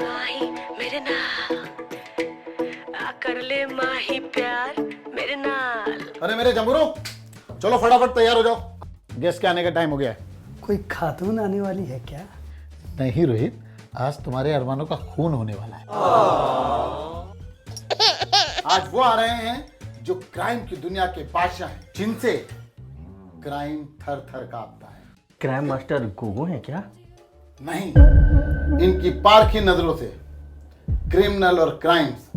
माही मेरे नाल आ कर ले माही प्यार मेरे नाल। अरे मेरे जंबूरों, चलो फटाफट तैयार हो जाओ, गेस्ट के आने का टाइम हो गया है। कोई खातून आने वाली है क्या? नहीं रोहित, आज तुम्हारे अरमानों का खून होने वाला है। आज वो आ रहे हैं जो क्राइम की दुनिया के बादशाह हैं, जिनसे क्राइम थर थर कांपता है। क्राइम मास्टर गोगो है क्या? नहीं, इनकी पारखी नजरों से क्रिमिनल और क्राइम्स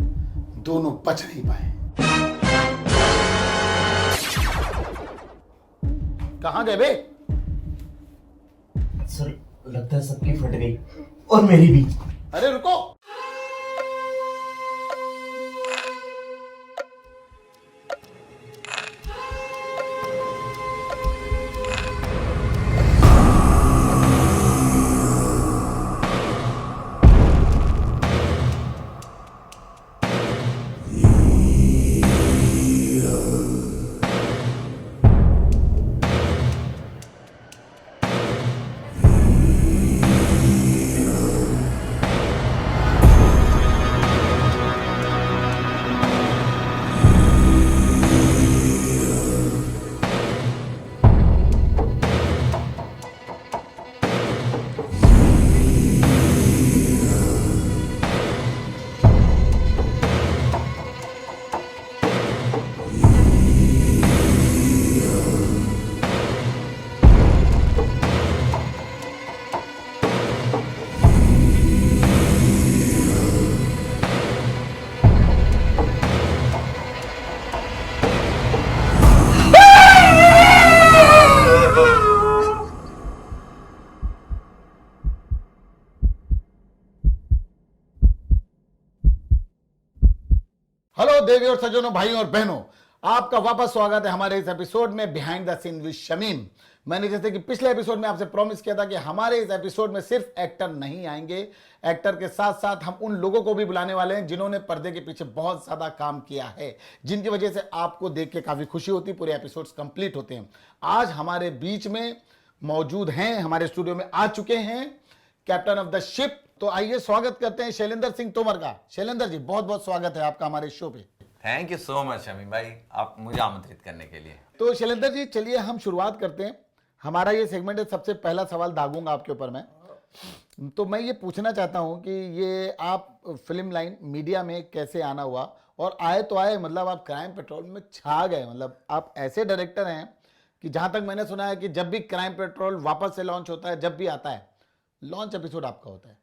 दोनों बच नहीं पाए। कहां गए बे? सर लगता है सबकी फट गई और मेरी भी। अरे रुको, हेलो देवी और सज्जनों, भाइयों और बहनों, आपका वापस स्वागत है हमारे इस एपिसोड में behind the scene with Shamim. मैंने जैसे कि पिछले एपिसोड में आपसे प्रॉमिस किया था कि हमारे इस एपिसोड में सिर्फ एक्टर नहीं आएंगे, एक्टर के साथ साथ हम उन लोगों को भी बुलाने वाले हैं जिन्होंने पर्दे के पीछे बहुत ज्यादा काम किया है, जिनकी वजह से आपको देख के काफी खुशी होती, पूरे एपिसोड्स कंप्लीट होते हैं। आज हमारे बीच में मौजूद हैं, हमारे स्टूडियो में आ चुके हैं कैप्टन ऑफ द शिप। तो आइए स्वागत करते हैं शैलेंद्र सिंह तोमर का। शैलेंद्र जी, बहुत बहुत स्वागत है आपका हमारे शो पे। Thank you so much Shamim भाई, आप मुझे आमंत्रित करने के लिए। तो शैलेंद्र जी, चलिए हम शुरुआत करते हैं। हमारा ये सेगमेंट है, सबसे पहला सवाल दागूंगा आपके ऊपर मैं। तो मैं ये पूछना चाहता हूँ कि ये आप फिल्म लाइन मीडिया में कैसे आना हुआ, और आए तो आए, मतलब आप क्राइम पेट्रोल में छा गए। मतलब आप ऐसे डायरेक्टर हैं कि जहाँ तक मैंने सुना है कि जब भी क्राइम पेट्रोल वापस से लॉन्च होता है, जब भी आता है, लॉन्च एपिसोड आपका होता है।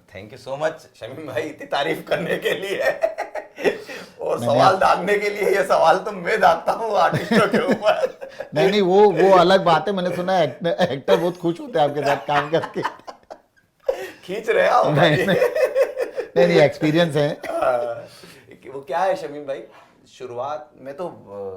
Thank you so much Shamim भाई, इतनी तारीफ करने के लिए और सवाल दागने के लिए। ये सवाल तो मैं दागता हूँ आर्टिस्टों के ऊपर। नहीं, वो अलग बात है। मैंने सुना है एक्टर बहुत खुश होते हैं आपके साथ काम करके। खींच रहे हो? नहीं, एक्सपीरियंस है। वो क्या है शमीम भाई, शुरुआत में तो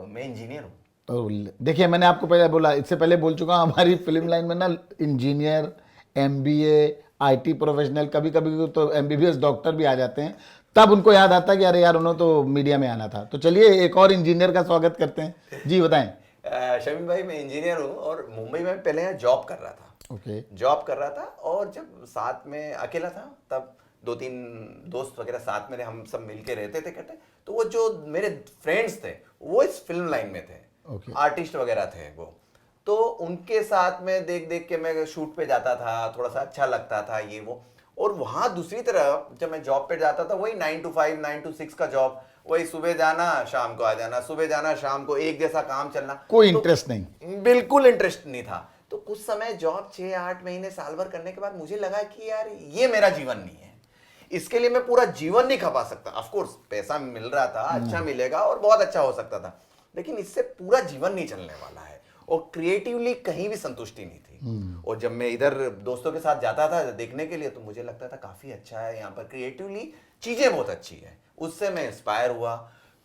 मैं इंजीनियर हूँ। तो देखिए, मैंने आपको पहले बोला, इससे पहले बोल चुका हूँ, हमारी फिल्म लाइन में ना इंजीनियर, MBA, IT प्रोफेशनल, कभी कभी तो MBBS डॉक्टर भी आ जाते हैं। तब उनको याद आता है कि अरे यार, उन्होंने तो मीडिया में आना था। तो चलिए एक और इंजीनियर का स्वागत करते हैं। जी बताएं। शमीम भाई, मैं इंजीनियर हूँ और मुंबई में पहले यहाँ जॉब कर रहा था। ओके। जॉब कर रहा था और जब साथ में अकेला था, तब 2-3 दोस्त वगैरह साथ में हम सब मिलके रहते थे कहते। तो वो जो मेरे फ्रेंड्स थे वो इस फिल्म लाइन में थे, आर्टिस्ट वगैरह थे वो। तो उनके साथ में देख देख के मैं शूट पे जाता था, थोड़ा सा अच्छा लगता था ये वो। और वहाँ दूसरी तरफ जब मैं जॉब पे जाता था, वही 9 to 5, 9 to 6 का जॉब, वही सुबह जाना शाम को आ जाना, सुबह जाना शाम को, एक जैसा काम चलना, कोई इंटरेस्ट नहीं, बिल्कुल इंटरेस्ट नहीं था। तो कुछ समय जॉब 6-8 महीने साल भर करने के बाद मुझे लगा कि यार ये मेरा जीवन नहीं है, इसके लिए मैं पूरा जीवन नहीं खपा सकता। ऑफ कोर्स पैसा मिल रहा था, अच्छा मिलेगा और बहुत अच्छा हो सकता था, लेकिन इससे पूरा जीवन नहीं चलने वाला है। और क्रिएटिवली कहीं भी संतुष्टि नहीं थी। और जब मैं इधर दोस्तों के साथ जाता था देखने के लिए, तो मुझे लगता था काफी अच्छा है यहाँ पर, क्रिएटिवली चीजें बहुत अच्छी है। उससे मैं इंस्पायर हुआ,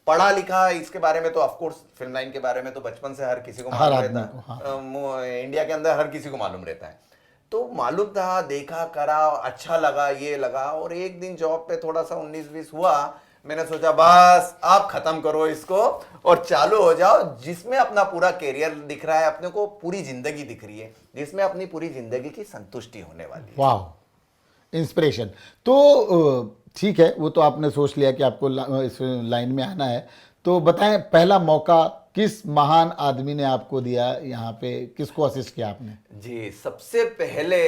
पढ़ा लिखा इसके बारे में। तो ऑफ कोर्स फिल्म लाइन के बारे में तो बचपन से हर किसी को मालूम रहता है, इंडिया के अंदर हर किसी को मालूम रहता है। तो मालूम था, देखा, करा, अच्छा लगा, ये लगा। और एक दिन जॉब पे थोड़ा सा 19-20 हुआ, मैंने सोचा बस आप खत्म करो इसको और चालू हो जाओ जिसमें अपना पूरा कैरियर दिख रहा है, अपने को पूरी जिंदगी दिख रही है, जिसमें अपनी पूरी जिंदगी की संतुष्टि होने वाली है। वाह, इंस्पिरेशन। तो ठीक है, वो तो आपने सोच लिया कि आपको इस लाइन में आना है। तो बताएं, पहला मौका किस महान आदमी ने आपको दिया, यहाँ पे किसको असिस्ट किया आपने? जी, सबसे पहले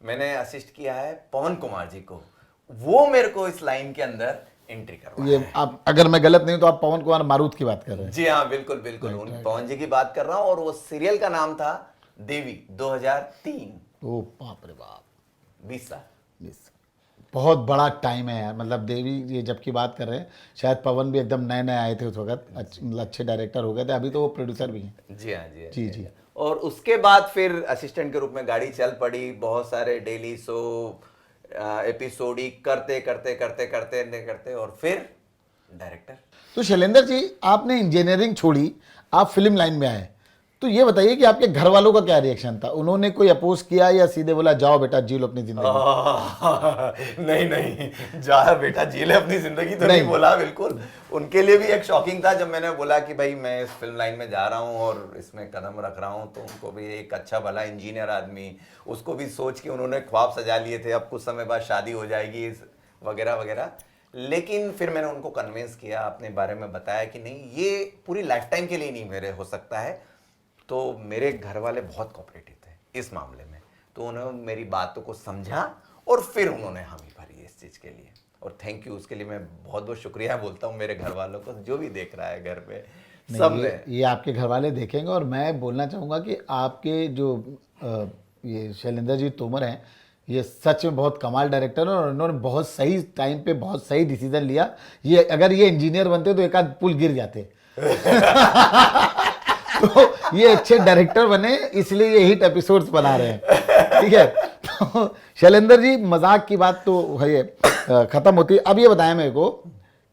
मैंने असिस्ट किया है पवन कुमार जी को। वो मेरे को इस लाइन के अंदर एंट्री करवाया ये है। आप, अगर मैं गलत नहीं हूं तो आप पवन कुमार मारूत की बात कर रहे हैं। जी हाँ, बिल्कुल बिल्कुल, उन पवन जी की बात कर रहा हूँ। और वो सीरियल का नाम था देवी, 2003। ओ बाप रे बाप, 20 साल। बहुत बड़ा टाइम है यार। मतलब देवी ये जब की बात कर रहे हैं, शायद पवन भी एकदम नए नए आए थे उस वक्त, मतलब अच्छे डायरेक्टर हो गए थे, अभी तो वो प्रोड्यूसर भी हैं। जी हाँ, जी हाँ, जी, हाँ। जी। और उसके बाद फिर असिस्टेंट के रूप में गाड़ी चल पड़ी। बहुत सारे डेली शो, एपिसोडिक करते करते करते करते करते और फिर डायरेक्टर। तो शैलेंद्र जी, आपने इंजीनियरिंग छोड़ी, आप फिल्म लाइन में आए, तो ये बताइए कि आपके घर वालों का क्या रिएक्शन था? उन्होंने कोई अपोज किया या सीधे बोला जाओ बेटा जी लो अपनी जिंदगी? नहीं नहीं, जा बेटा जी ले अपनी जिंदगी तो नहीं बोला, बिल्कुल। उनके लिए भी एक शॉकिंग था जब मैंने बोला कि भाई मैं इस फिल्म लाइन में जा रहा हूँ और इसमें कदम रख रहा हूँ। तो उनको भी एक अच्छा भला इंजीनियर आदमी, उसको भी सोच के उन्होंने ख्वाब सजा लिए थे अब कुछ समय बाद शादी हो जाएगी वगैरह वगैरह। लेकिन फिर मैंने उनको कन्विंस किया, अपने बारे में बताया कि नहीं, ये पूरी लाइफ टाइम के लिए नहीं मेरे हो सकता है। तो मेरे घर वाले बहुत कोऑपरेटिव थे इस मामले में। तो उन्होंने मेरी बातों को समझा और फिर उन्होंने हामी भरी इस चीज़ के लिए। और थैंक यू, उसके लिए मैं बहुत बहुत शुक्रिया बोलता हूँ मेरे घर वालों को, जो भी देख रहा है घर पे सब में। ये आपके घर वाले देखेंगे। और मैं बोलना चाहूँगा कि आपके जो ये शैलेंद्र जी तोमर हैं, ये सच में बहुत कमाल डायरेक्टर है और उन्होंने बहुत सही टाइम पे बहुत सही डिसीजन लिया। ये अगर ये इंजीनियर बनते तो एक आध पुल गिर जाते। तो ये अच्छे डायरेक्टर बने, इसलिए ये हिट एपिसोड्स बना रहे हैं। ठीक है, तो शैलेंद्र जी, मजाक की बात तो है, खत्म होती है। अब ये बताएं मेरे को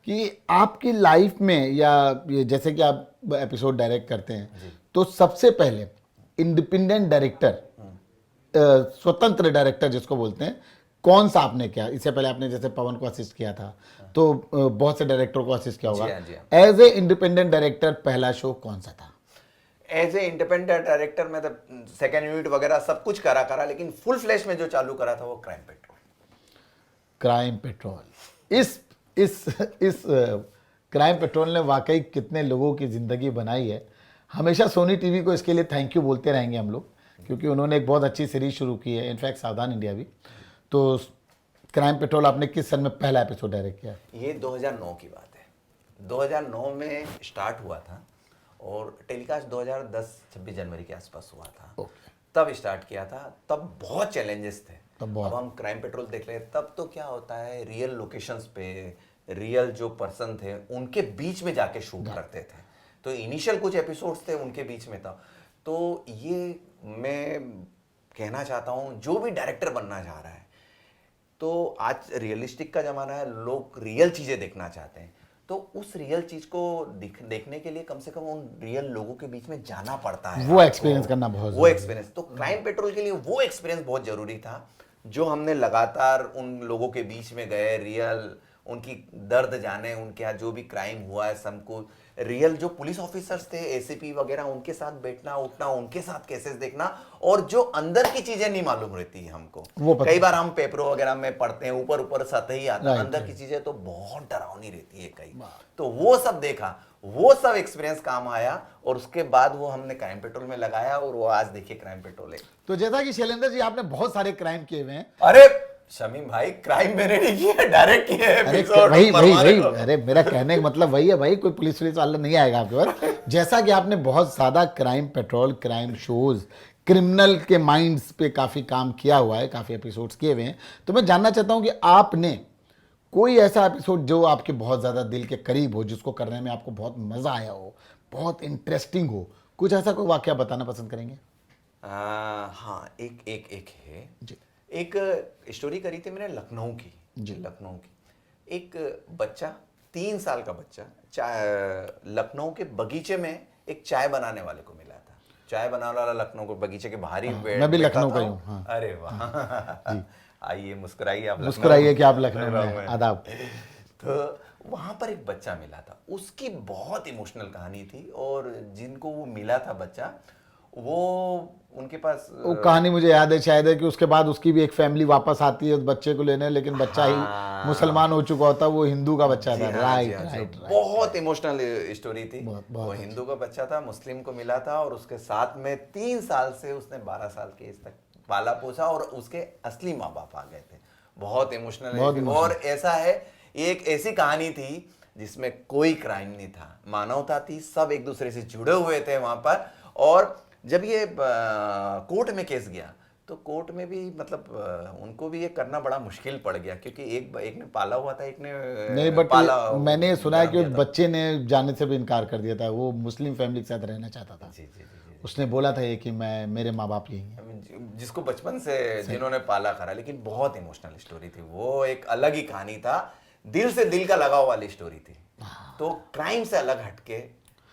कि आपकी लाइफ में, या ये जैसे कि आप एपिसोड डायरेक्ट करते हैं, तो सबसे पहले इंडिपेंडेंट डायरेक्टर, स्वतंत्र डायरेक्टर जिसको बोलते हैं, कौन सा आपने किया? इससे पहले आपने जैसे पवन को असिस्ट किया था, तो बहुत से डायरेक्टरों को असिस्ट किया होगा। एज ए इंडिपेंडेंट डायरेक्टर पहला शो कौन सा था? एज ए इंडिपेंडेंट डायरेक्टर में तो सेकेंड यूनिट वगैरह सब कुछ करा, लेकिन फुल फ्लैश में जो चालू करा था वो क्राइम पेट्रोल। क्राइम पेट्रोल, इस क्राइम पेट्रोल ने वाकई कितने लोगों की ज़िंदगी बनाई है। हमेशा सोनी टीवी को इसके लिए थैंक यू बोलते रहेंगे हम लोग, क्योंकि उन्होंने एक बहुत अच्छी सीरीज शुरू की है, इनफैक्ट सावधान इंडिया भी। तो क्राइम पेट्रोल आपने किस सन में पहला एपिसोड डायरेक्ट किया? ये 2009 की बात है। 2009 में स्टार्ट हुआ था और टेलीकास्ट 2010-26 जनवरी के आसपास हुआ था। तब स्टार्ट किया था। तब बहुत चैलेंजेस थे। अब हम क्राइम पेट्रोल देख रहे, तब तो क्या होता है, रियल लोकेशंस पे रियल जो पर्सन थे उनके बीच में जाके शूट करते थे। तो इनिशियल कुछ एपिसोड्स थे उनके बीच में था। तो ये मैं कहना चाहता हूँ, जो भी डायरेक्टर बनना चाह रहा है, तो आज रियलिस्टिक का ज़माना है, लोग रियल चीज़ें देखना चाहते हैं। तो उस रियल चीज़ को देखने के लिए कम से कम उन रियल लोगों के बीच में जाना पड़ता है, वो एक्सपीरियंस करना बहुत, वो एक्सपीरियंस। तो क्राइम पेट्रोल के लिए वो एक्सपीरियंस बहुत ज़रूरी था, जो हमने लगातार उन लोगों के बीच में गए, रियल उनकी दर्द जाने, उनके यहाँ जो भी क्राइम हुआ है सबको, रियल जो पुलिस ऑफिसर्स थे, एसीपी वगैरह, उनके साथ बैठना उठना, उनके साथ केसेस देखना, और जो अंदर की चीजें नहीं मालूम रहती है हमको। कई बार हम पेपरों वगैरह में पढ़ते हैं, ऊपर ऊपर सतही आता है, अंदर की चीजें तो बहुत डरावनी रहती है कई। तो वो सब देखा, वो सब एक्सपीरियंस काम आया, और उसके बाद वो हमने क्राइम पेट्रोल में लगाया, और वो आज देखिए क्राइम पेट्रोल है। तो जैसा कि शैलेंद्र जी आपने बहुत सारे क्राइम किए हुए हैं। अरे शमीम भाई, क्राइम मैंने नहीं किया, डायरेक्ट किया है एपिसोड। वही अरे मेरा कहने का मतलब वही है भाई, कोई पुलिस वाला नहीं आएगा आपके पास। जैसा कि आपने बहुत ज्यादा crime petrol, crime shows, criminal के माइंड्स पे काफी काम किया हुआ है, काफी एपिसोड्स किए हुए हैं, तो मैं जानना चाहता हूं कि आपने कोई ऐसा एपिसोड जो आपके बहुत ज्यादा दिल के करीब हो, जिसको करने में आपको बहुत मजा आया हो, बहुत इंटरेस्टिंग हो, कुछ ऐसा कोई वाकया बताना पसंद करेंगे? हाँ, एक है जी। एक स्टोरी करी थी मैंने लखनऊ की जी, लखनऊ की। एक बच्चा, 3 साल का बच्चा, लखनऊ के बगीचे में एक चाय बनाने वाले को मिला था। चाय बनाने वाला लखनऊ के बगीचे के बाहर ही मैं भी लखनऊ का हूँ। हाँ। अरे वाह, आइए मुस्कुराइए, आप मुस्कुराइए कि आप लखनऊ में, आदाब। तो वहां पर एक बच्चा मिला था, उसकी बहुत इमोशनल कहानी थी, और जिनको वो मिला था बच्चा, वो उनके पास वो कहानी मुझे याद है, शायद है कि उसके बाद उसकी भी एक फैमिली वापस आती है उस बच्चे को लेने, लेकिन बच्चा ही मुसलमान हो चुका होता, वो हिंदू का बच्चा था। Right right. बहुत इमोशनल स्टोरी थी। बहुत वो हिंदू का बच्चा था, मुस्लिम को मिला था, और उसके साथ में 3 साल से उसने 12 साल के एज तक पाला पोसा, और उसके असली माँ बाप आ गए थे। बहुत इमोशनल। और ऐसा है, एक ऐसी कहानी थी जिसमें कोई क्राइम नहीं था, मानवता थी, सब एक दूसरे से जुड़े हुए थे वहां पर। और जब ये कोर्ट में केस गया तो कोर्ट में भी मतलब उनको भी ये करना बड़ा मुश्किल पड़ गया, क्योंकि एक ने पाला हुआ था, एक ने नहीं, बट मैंने सुना है कि उस जन्म दिया था। बच्चे ने जाने से भी इनकार कर दिया था, वो मुस्लिम फैमिली के साथ रहना चाहता था। जी जी जी जी। उसने बोला था ये कि मैं, मेरे माँ बाप यही हैं। जिसको बचपन से जिन्होंने पाला करा, लेकिन बहुत इमोशनल स्टोरी थी वो, एक अलग ही कहानी था, दिल से दिल का लगाव वाली स्टोरी थी। तो क्राइम से अलग हटके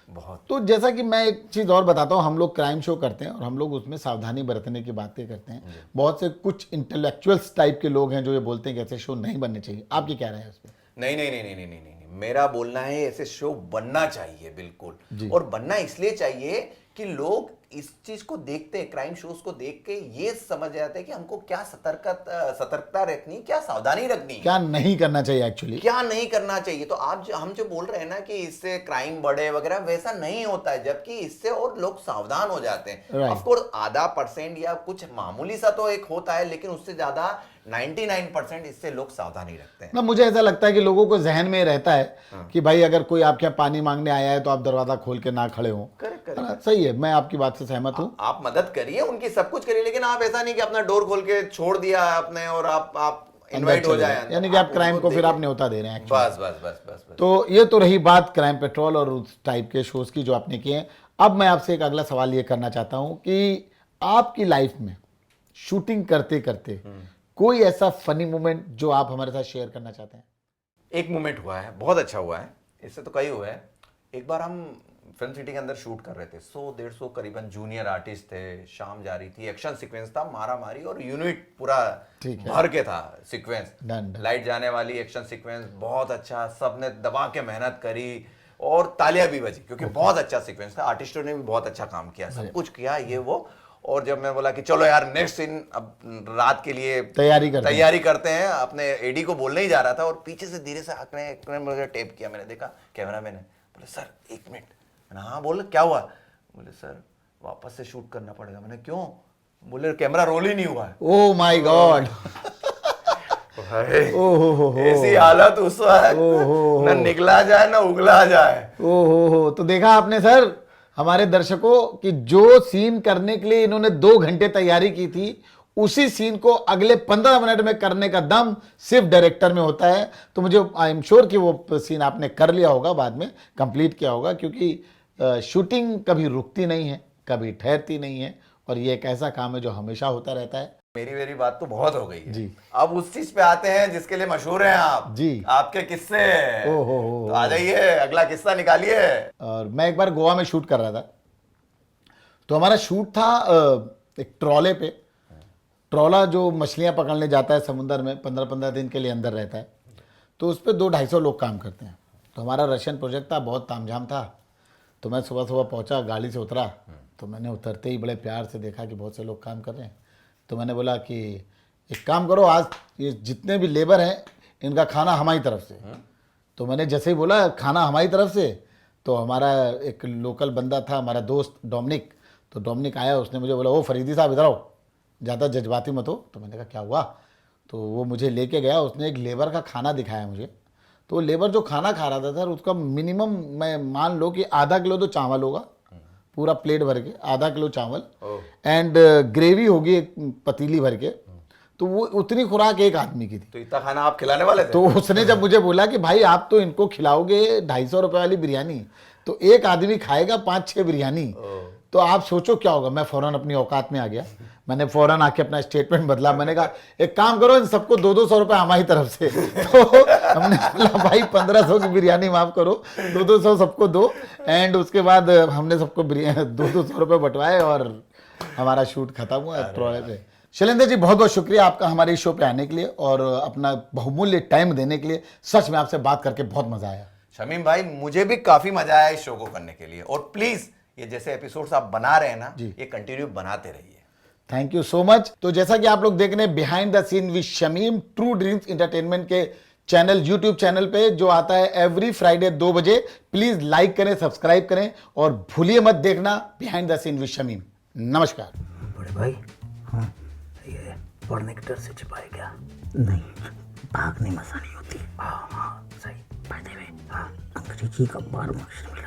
बहुत। तो जैसा कि मैं एक चीज़ और बताता हूँ, हम लोग क्राइम शो करते हैं और हम लोग उसमें सावधानी बरतने की बातें करते हैं। बहुत से कुछ इंटेलेक्चुअल्स टाइप के लोग हैं जो ये बोलते हैं कि ऐसे शो नहीं बनने चाहिए, आपकी क्या राय है उस पर? नहीं नहीं नहीं नहीं नहीं नहीं नहीं, मेरा बोलना है ऐसे शो बनना चाहिए बिल्कुल। और बनना इसलिए चाहिए कि लोग इस चीज को देखते हैं, क्राइम शोज को देख के ये समझ जाते हैं कि हमको क्या सतर्कता रखनी, क्या सावधानी रखनी, क्या नहीं करना चाहिए एक्चुअली, क्या नहीं करना चाहिए। तो हम जो बोल रहे हैं ना कि इससे क्राइम बढ़े वगैरह, वैसा नहीं होता है, जबकि इससे और लोग सावधान हो जाते हैं। ऑफ कोर्स आधा % या कुछ मामूली सा तो एक होता है, लेकिन उससे ज्यादा 99% इससे लोग सावधानी रखते हैं ना। मुझे ऐसा लगता है कि लोगों को जहन में रहता है कि भाई अगर कोई आपके यहाँ पानी मांगने आया है तो आप दरवाजा खोल के ना खड़े हो। करेक्ट। सही है, मैं आपकी बात से सहमत हूँ। आप मदद करिए उनकी, सब कुछ करिए, लेकिन आप ऐसा नहीं कि अपना डोर खोल के छोड़ दिया आपने और आप इनवाइट हो जाए, यानी कि आप क्राइम को फिर आप न्योता दे रहे हैं। बस बस बस बस बस। तो ये तो रही बात क्राइम पेट्रोल और उस टाइप के शोज की जो आपने किए हैं। अब मैं आपसे एक अगला सवाल ये करना चाहता हूं कि आपकी लाइफ में शूटिंग करते करते कोई ऐसा फनी मोमेंट जो आप हमारे साथ शेयर करना चाहते हैं? एक मोमेंट हुआ है, बहुत अच्छा हुआ है, इससे तो कई हुए हैं। एक बार हम फिल्म सिटी के अंदर शूट कर रहे थे, 100-150 करीबन जूनियर आर्टिस्ट थे, शाम जा रही थी, एक्शन सीक्वेंस था, मारा मारी, और यूनिट पूरा भर के था सीक्वेंस, लाइट जाने वाली एक्शन सीक्वेंस, बहुत अच्छा, सबने दबा के मेहनत करी और तालियां भी बजी, क्योंकि बहुत अच्छा सीक्वेंस था, आर्टिस्टों ने भी बहुत अच्छा काम किया, सब कुछ किया ये वो। और जब मैं बोला कि चलो यार नेक्स्ट सीन अब रात के लिए तैयारी करते हैं, अपने एडी को बोलने ही जा रहा था, और पीछे से धीरे से आंकड़े मुझे टेप किया, मैंने देखा कैमरा मैन है, बोले सर 1 मिनट। मैंने हाँ बोले क्या हुआ? बोले सर वापस से शूट करना पड़ेगा। मैंने क्यों? बोले कैमरा रोल ही नहीं हुआ है। ओह माय गॉड, ऐसी हालत उस वक्त, ना निकला जाए ना उगला जाए। ओहो, तो देखा आपने सर हमारे दर्शकों कि जो सीन करने के लिए इन्होंने 2 घंटे तैयारी की थी, उसी सीन को अगले 15 मिनट में करने का दम सिर्फ डायरेक्टर में होता है। तो मुझे आई एम श्योर कि वो सीन आपने कर लिया होगा, बाद में कंप्लीट किया होगा, क्योंकि शूटिंग कभी रुकती नहीं है, कभी ठहरती नहीं है, और ये एक ऐसा काम है जो हमेशा होता रहता है। मेरी बात तो बहुत हो गई है जी। अब उस चीज पे आते हैं जिसके लिए मशहूर हैं आप जी, आपके किस्से। ओहो, तो आ जाइए, अगला किस्सा निकालिए। और मैं एक बार गोवा में शूट कर रहा था, तो हमारा शूट था एक ट्रॉले पे। ट्रॉला जो मछलियां पकड़ने जाता है समुद्र में, 15-15 दिन के लिए अंदर रहता है, तो उस पर 200-250 लोग काम करते हैं। तो हमारा रशियन प्रोजेक्ट था, बहुत तामझाम था। तो मैं सुबह सुबह पहुंचा, गाड़ी से उतरा, तो मैंने उतरते ही बड़े प्यार से देखा कि बहुत से लोग काम कर रहे हैं। तो मैंने बोला कि एक काम करो, आज ये जितने भी लेबर हैं इनका खाना हमारी तरफ से। तो मैंने जैसे ही बोला खाना हमारी तरफ से, तो हमारा एक लोकल बंदा था, हमारा दोस्त डोमिनिक, तो डोमिनिक आया, उसने मुझे बोला ओ फरीदी साहब इधर आओ, ज़्यादा जज्बाती मत हो। तो मैंने कहा क्या हुआ? तो वो मुझे लेके गया, उसने एक लेबर का खाना दिखाया मुझे। तो वो लेबर जो खाना खा रहा था सर, उसका मिनिमम मैं मान लो कि आधा किलो तो चावल होगा, पूरा प्लेट भर के आधा किलो चावल, एंड ग्रेवी होगी एक पतीली भर के। तो वो उतनी खुराक एक आदमी की थी। तो इतना खाना आप खिलाने वाले थे? तो उसने जब मुझे बोला कि भाई आप तो इनको खिलाओगे 250 रुपए वाली बिरयानी, तो एक आदमी खाएगा 5-6 बिरयानी, तो आप सोचो क्या होगा। मैं फौरन अपनी औकात में आ गया, मैंने फौरन आके अपना स्टेटमेंट बदला। मैंने कहा एक काम करो, इन सबको 200-200 रुपए हमारी तरफ से। तो हमने बोला भाई 1500 की बिरयानी माफ करो, 200-200 सबको दो। एंड उसके बाद हमने सबको 200-200 रुपए बंटवाए और हमारा शूट खत्म हुआ ट्रॉले पे। शैलेंद्र जी बहुत बहुत शुक्रिया आपका हमारे शो पे आने के लिए और अपना बहुमूल्य टाइम देने के लिए। सच में आपसे बात करके बहुत मजा आया। शमीम भाई मुझे भी काफी मजा आया इस शो को करने के लिए, और प्लीज ये जैसे एपिसोड्स आप बना रहे हैं ना, जी। ये कंटिन्यू बनाते रहिए। Thank you so much. तो जैसा कि आप लोग देख रहे हैं behind the scene with Shamim True Dreams Entertainment के चैनल यूट्यूब चैनल पे जो आता है एवरी फ्राइडे 2 बजे, प्लीज लाइक करें, सब्सक्राइब करें और भूलिए मत देखना behind the scene with Shamim. नमस्कार। बड़े भाई, हाँ, ये पढ़ने के डर से छिपाए क्या? नहीं, भागने में आसानी होती है। हाँ हाँ सही। बाय द वे, हाँ, अंग्रेजी का 12वां अक्षर